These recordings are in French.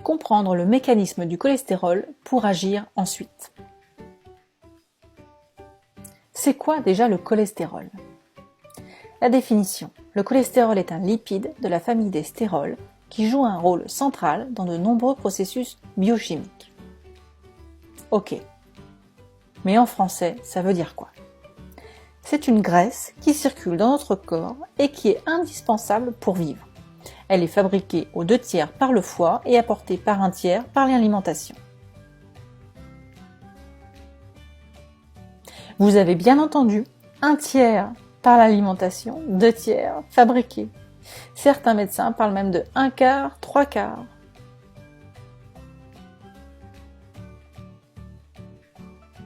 comprendre le mécanisme du cholestérol pour agir ensuite. C'est quoi déjà le cholestérol ? La définition. Le cholestérol est un lipide de la famille des stérols qui joue un rôle central dans de nombreux processus biochimiques. Ok. Mais en français, ça veut dire quoi ? C'est une graisse qui circule dans notre corps et qui est indispensable pour vivre. Elle est fabriquée aux 2/3 par le foie et apportée par 1/3 par l'alimentation. Vous avez bien entendu, 1/3 par l'alimentation, 2/3 fabriquée. Certains médecins parlent même de 1/4, 3/4.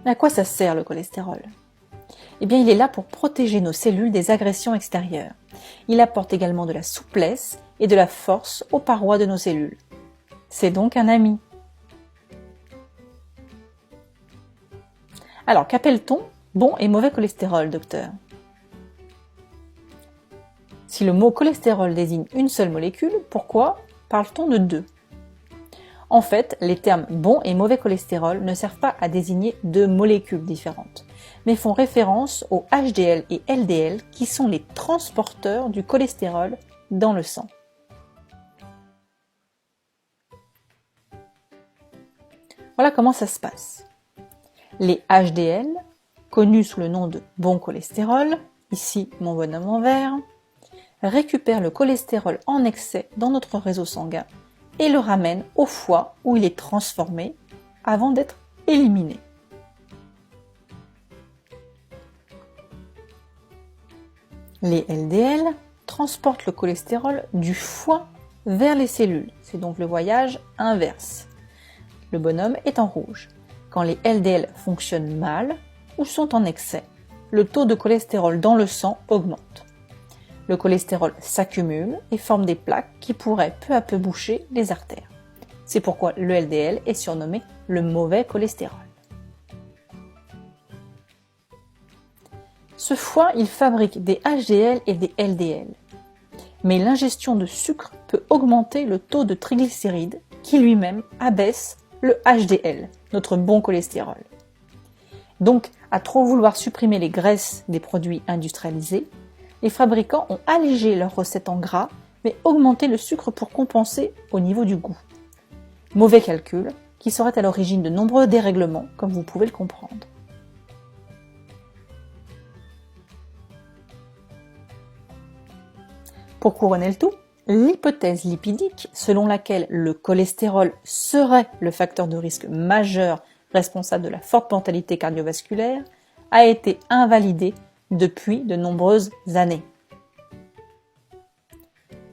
À quoi ça sert le cholestérol ? Eh bien, il est là pour protéger nos cellules des agressions extérieures. Il apporte également de la souplesse et de la force aux parois de nos cellules. C'est donc un ami. Alors, qu'appelle-t-on bon et mauvais cholestérol, docteur ? Si le mot cholestérol désigne une seule molécule, pourquoi parle-t-on de deux ? En fait, les termes bon et mauvais cholestérol ne servent pas à désigner deux molécules différentes, mais font référence aux HDL et LDL qui sont les transporteurs du cholestérol dans le sang. Voilà comment ça se passe. Les HDL, connus sous le nom de bon cholestérol, ici mon bonhomme en vert, récupèrent le cholestérol en excès dans notre réseau sanguin et le ramènent au foie où il est transformé avant d'être éliminé. Les LDL transportent le cholestérol du foie vers les cellules. C'est donc le voyage inverse. Le bonhomme est en rouge. Quand les LDL fonctionnent mal ou sont en excès, le taux de cholestérol dans le sang augmente. Le cholestérol s'accumule et forme des plaques qui pourraient peu à peu boucher les artères. C'est pourquoi le LDL est surnommé le mauvais cholestérol. Ce foie, il fabrique des HDL et des LDL. Mais l'ingestion de sucre peut augmenter le taux de triglycérides qui lui-même abaisse le HDL, notre bon cholestérol. Donc, à trop vouloir supprimer les graisses des produits industrialisés, les fabricants ont allégé leur recette en gras, mais augmenté le sucre pour compenser au niveau du goût. Mauvais calcul, qui serait à l'origine de nombreux dérèglements, comme vous pouvez le comprendre. Pour couronner le tout, l'hypothèse lipidique, selon laquelle le cholestérol serait le facteur de risque majeur responsable de la forte mortalité cardiovasculaire, a été invalidée depuis de nombreuses années.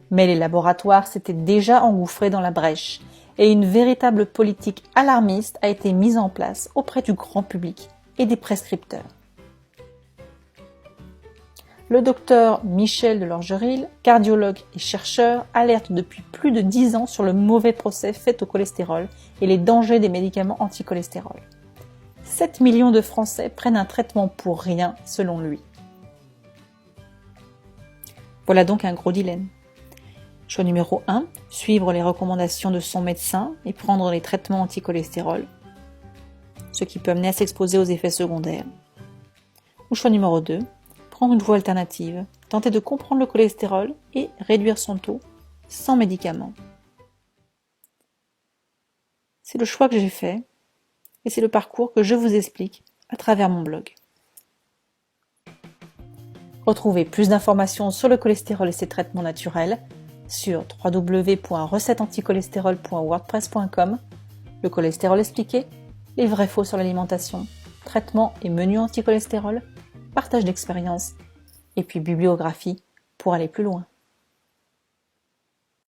Mais les laboratoires s'étaient déjà engouffrés dans la brèche et une véritable politique alarmiste a été mise en place auprès du grand public et des prescripteurs. Le docteur Michel Delorgeril, cardiologue et chercheur, alerte depuis plus de 10 ans sur le mauvais procès fait au cholestérol et les dangers des médicaments anti-cholestérol. 7 millions de Français prennent un traitement pour rien, selon lui. Voilà donc un gros dilemme. Choix numéro 1, suivre les recommandations de son médecin et prendre les traitements anti-cholestérol, ce qui peut amener à s'exposer aux effets secondaires. Ou choix numéro 2, prendre une voie alternative, tenter de comprendre le cholestérol et réduire son taux sans médicaments. C'est le choix que j'ai fait et c'est le parcours que je vous explique à travers mon blog. Retrouvez plus d'informations sur le cholestérol et ses traitements naturels sur www.recetteanticholestérol.wordpress.com, le cholestérol expliqué, les vrais faux sur l'alimentation, traitements et menus anti-cholestérol, partage d'expériences et puis bibliographie pour aller plus loin.